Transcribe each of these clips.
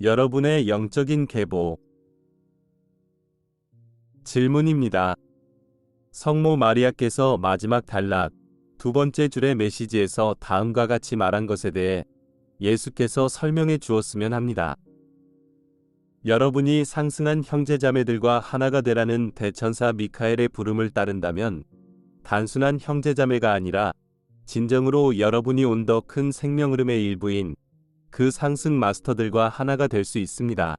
여러분의 영적인 계보. 질문입니다. 성모 마리아께서 마지막 단락 두 번째 줄의 메시지에서 다음과 같이 말한 것에 대해 예수께서 설명해 주었으면 합니다. 여러분이 상승한 형제자매들과 하나가 되라는 대천사 미카엘의 부름을 따른다면 단순한 형제자매가 아니라 진정으로 여러분이 온 더 큰 생명 흐름의 일부인 그 상승 마스터들과 하나가 될 수 있습니다.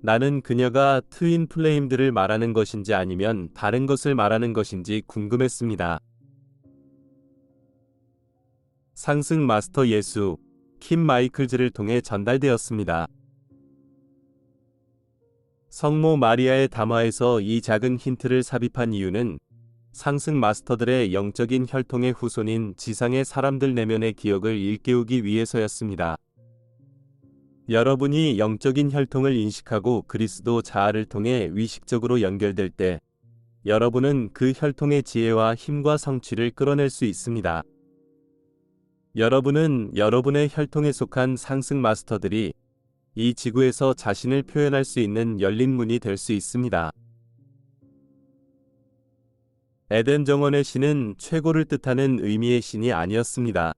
나는 그녀가 트윈 플레임들을 말하는 것인지 아니면 다른 것을 말하는 것인지 궁금했습니다. 상승 마스터 예수, 킴 마이클즈를 통해 전달되었습니다. 성모 마리아의 담화에서 이 작은 힌트를 삽입한 이유는 상승 마스터들의 영적인 혈통의 후손인 지상의 사람들 내면의 기억을 일깨우기 위해서였습니다. 여러분이 영적인 혈통을 인식하고 그리스도 자아를 통해 위식적으로 연결될 때 여러분은 그 혈통의 지혜와 힘과 성취를 끌어낼 수 있습니다. 여러분은 여러분의 혈통에 속한 상승 마스터들이 이 지구에서 자신을 표현할 수 있는 열린 문이 될 수 있습니다. 에덴 정원의 신은 최고를 뜻하는 의미의 신이 아니었습니다.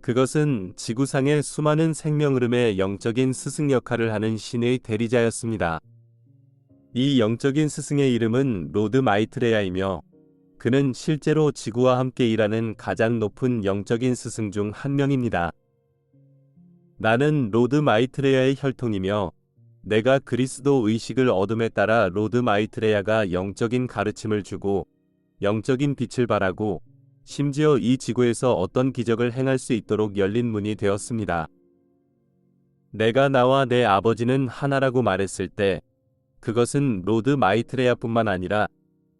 그것은 지구상의 수많은 생명 흐름의 영적인 스승 역할을 하는 신의 대리자였습니다. 이 영적인 스승의 이름은 로드 마이트레야이며 그는 실제로 지구와 함께 일하는 가장 높은 영적인 스승 중 한 명입니다. 나는 로드 마이트레야의 혈통이며 내가 그리스도 의식을 얻음에 따라 로드 마이트레야가 영적인 가르침을 주고 영적인 빛을 발하고 심지어 이 지구에서 어떤 기적을 행할 수 있도록 열린 문이 되었습니다. 내가 나와 내 아버지는 하나라고 말했을 때 그것은 로드 마이트레야뿐만 아니라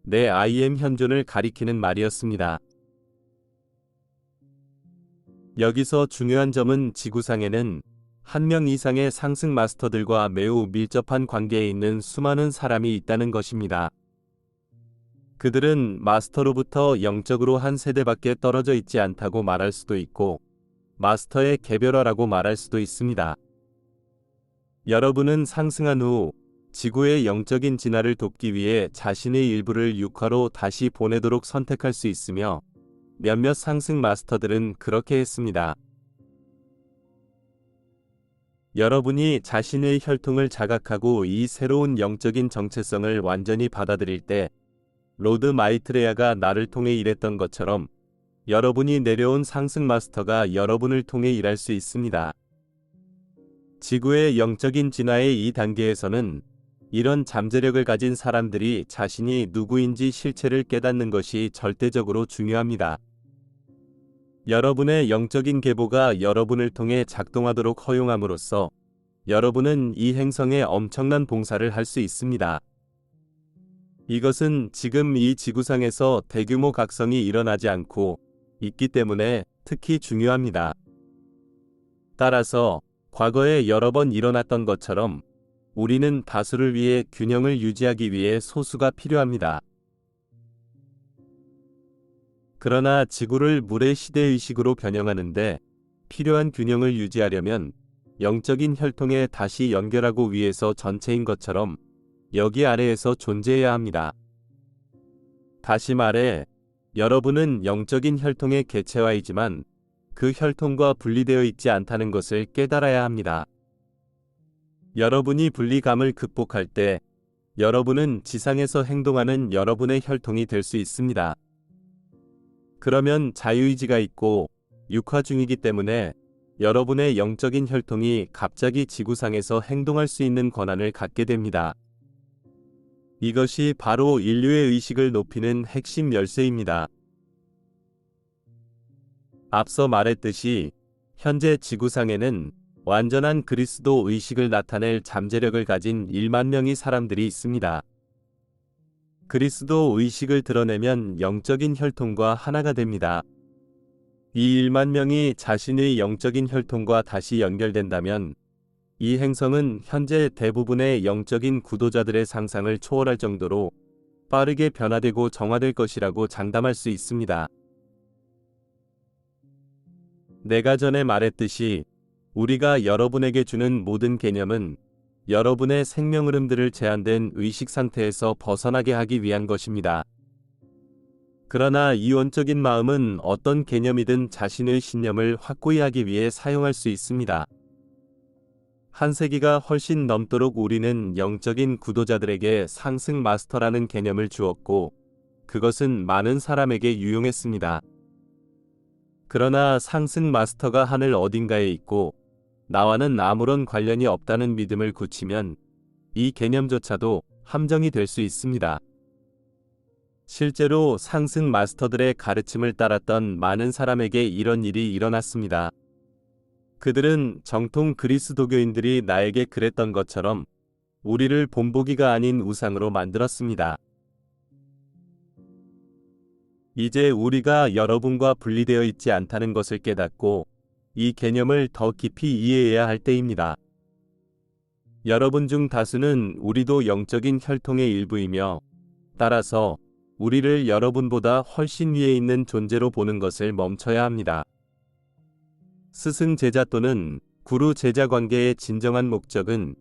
내 I am 현존을 가리키는 말이었습니다. 여기서 중요한 점은 지구상에는 한 명 이상의 상승 마스터들과 매우 밀접한 관계에 있는 수많은 사람이 있다는 것입니다. 그들은 마스터로부터 영적으로 한 세대밖에 떨어져 있지 않다고 말할 수도 있고 마스터의 개별화라고 말할 수도 있습니다. 여러분은 상승한 후 지구의 영적인 진화를 돕기 위해 자신의 일부를 육화로 다시 보내도록 선택할 수 있으며 몇몇 상승 마스터들은 그렇게 했습니다. 여러분이 자신의 혈통을 자각하고 이 새로운 영적인 정체성을 완전히 받아들일 때 로드 마이트레야가 나를 통해 일했던 것처럼 여러분이 내려온 상승 마스터가 여러분을 통해 일할 수 있습니다. 지구의 영적인 진화의 이 단계에서는 이런 잠재력을 가진 사람들이 자신이 누구인지 실체를 깨닫는 것이 절대적으로 중요합니다. 여러분의 영적인 계보가 여러분을 통해 작동하도록 허용함으로써 여러분은 이 행성에 엄청난 봉사를 할 수 있습니다. 이것은 지금 이 지구상에서 대규모 각성이 일어나지 않고 있기 때문에 특히 중요합니다. 따라서 과거에 여러 번 일어났던 것처럼 우리는 다수를 위해 균형을 유지하기 위해 소수가 필요합니다. 그러나 지구를 물의 시대의식으로 변형하는데 필요한 균형을 유지하려면 영적인 혈통에 다시 연결하고 위해서 전체인 것처럼 여기 아래에서 존재해야 합니다. 다시 말해, 여러분은 영적인 혈통의 개체화이지만 그 혈통과 분리되어 있지 않다는 것을 깨달아야 합니다. 여러분이 분리감을 극복할 때 여러분은 지상에서 행동하는 여러분의 혈통이 될 수 있습니다. 그러면 자유의지가 있고 육화 중이기 때문에 여러분의 영적인 혈통이 갑자기 지구상에서 행동할 수 있는 권한을 갖게 됩니다. 이것이 바로 인류의 의식을 높이는 핵심 열쇠입니다. 앞서 말했듯이 현재 지구상에는 완전한 그리스도 의식을 나타낼 잠재력을 가진 1만 명의 사람들이 있습니다. 그리스도 의식을 드러내면 영적인 혈통과 하나가 됩니다. 이 1만 명이 자신의 영적인 혈통과 다시 연결된다면 이 행성은 현재 대부분의 영적인 구도자들의 상상을 초월할 정도로 빠르게 변화되고 정화될 것이라고 장담할 수 있습니다. 내가 전에 말했듯이 우리가 여러분에게 주는 모든 개념은 여러분의 생명 흐름들을 제한된 의식 상태에서 벗어나게 하기 위한 것입니다. 그러나 이원적인 마음은 어떤 개념이든 자신의 신념을 확고히 하기 위해 사용할 수 있습니다. 한 세기가 훨씬 넘도록 우리는 영적인 구도자들에게 상승 마스터라는 개념을 주었고, 그것은 많은 사람에게 유용했습니다. 그러나 상승 마스터가 하늘 어딘가에 있고, 나와는 아무런 관련이 없다는 믿음을 굳히면 이 개념조차도 함정이 될 수 있습니다. 실제로 상승 마스터들의 가르침을 따랐던 많은 사람에게 이런 일이 일어났습니다. 그들은 정통 그리스도교인들이 나에게 그랬던 것처럼 우리를 본보기가 아닌 우상으로 만들었습니다. 이제 우리가 여러분과 분리되어 있지 않다는 것을 깨닫고 이 개념을 더 깊이 이해해야 할 때입니다. 여러분 중 다수는 우리도 영적인 혈통의 일부이며, 따라서 우리를 여러분보다 훨씬 위에 있는 존재로 보는 것을 멈춰야 합니다. 스승 제자 또는 구루 제자 관계의 진정한 목적은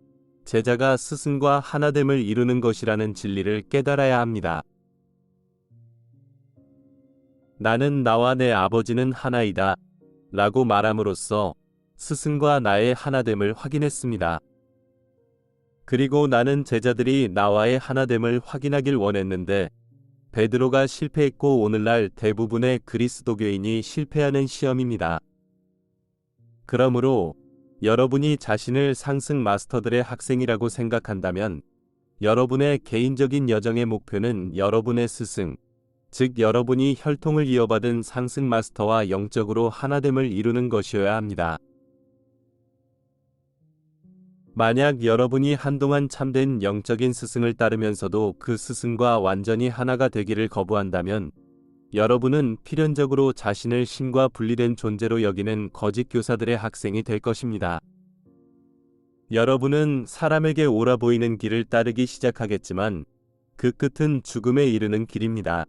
제자가 스승과 하나됨을 이루는 것이라는 진리를 깨달아야 합니다. 나는 나와 내 아버지는 하나이다 라고 말함으로써 스승과 나의 하나됨을 확인했습니다. 그리고 나는 제자들이 나와의 하나됨을 확인하길 원했는데 베드로가 실패했고 오늘날 대부분의 그리스도교인이 실패하는 시험입니다. 그러므로 여러분이 자신을 상승 마스터들의 학생이라고 생각한다면 여러분의 개인적인 여정의 목표는 여러분의 스승, 즉 여러분이 혈통을 이어받은 상승 마스터와 영적으로 하나됨을 이루는 것이어야 합니다. 만약 여러분이 한동안 참된 영적인 스승을 따르면서도 그 스승과 완전히 하나가 되기를 거부한다면 여러분은 필연적으로 자신을 신과 분리된 존재로 여기는 거짓 교사들의 학생이 될 것입니다. 여러분은 사람에게 옳아 보이는 길을 따르기 시작하겠지만 그 끝은 죽음에 이르는 길입니다.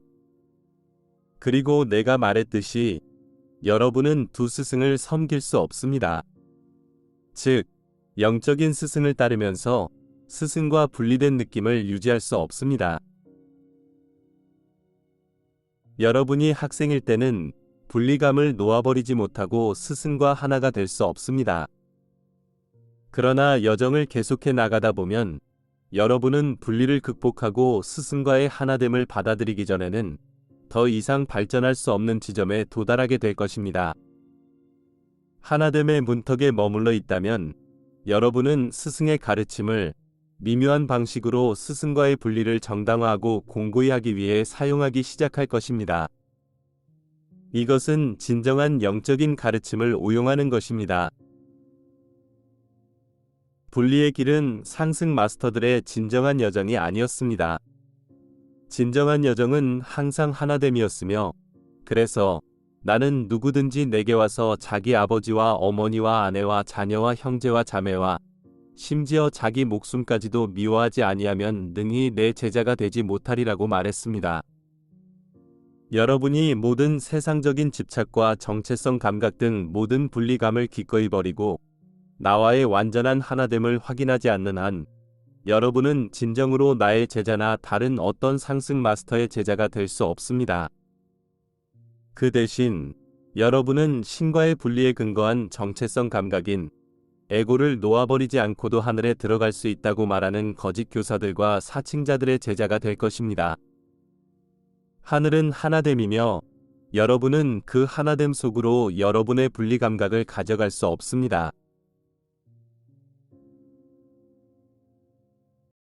그리고 내가 말했듯이 여러분은 두 스승을 섬길 수 없습니다. 즉, 영적인 스승을 따르면서 스승과 분리된 느낌을 유지할 수 없습니다. 여러분이 학생일 때는 분리감을 놓아버리지 못하고 스승과 하나가 될 수 없습니다. 그러나 여정을 계속해 나가다 보면 여러분은 분리를 극복하고 스승과의 하나됨을 받아들이기 전에는 더 이상 발전할 수 없는 지점에 도달하게 될 것입니다. 하나됨의 문턱에 머물러 있다면 여러분은 스승의 가르침을 미묘한 방식으로 스승과의 분리를 정당화하고 공고히 하기 위해 사용하기 시작할 것입니다. 이것은 진정한 영적인 가르침을 오용하는 것입니다. 분리의 길은 상승 마스터들의 진정한 여정이 아니었습니다. 진정한 여정은 항상 하나됨이었으며, 그래서 나는 누구든지 내게 와서 자기 아버지와 어머니와 아내와 자녀와 형제와 자매와 심지어 자기 목숨까지도 미워하지 아니하면 능히 내 제자가 되지 못하리라고 말했습니다. 여러분이 모든 세상적인 집착과 정체성 감각 등 모든 분리감을 기꺼이 버리고 나와의 완전한 하나됨을 확인하지 않는 한 여러분은 진정으로 나의 제자나 다른 어떤 상승 마스터의 제자가 될 수 없습니다. 그 대신 여러분은 신과의 분리에 근거한 정체성 감각인 에고를 놓아버리지 않고도 하늘에 들어갈 수 있다고 말하는 거짓 교사들과 사칭자들의 제자가 될 것입니다. 하늘은 하나됨이며 여러분은 그 하나됨 속으로 여러분의 분리 감각을 가져갈 수 없습니다.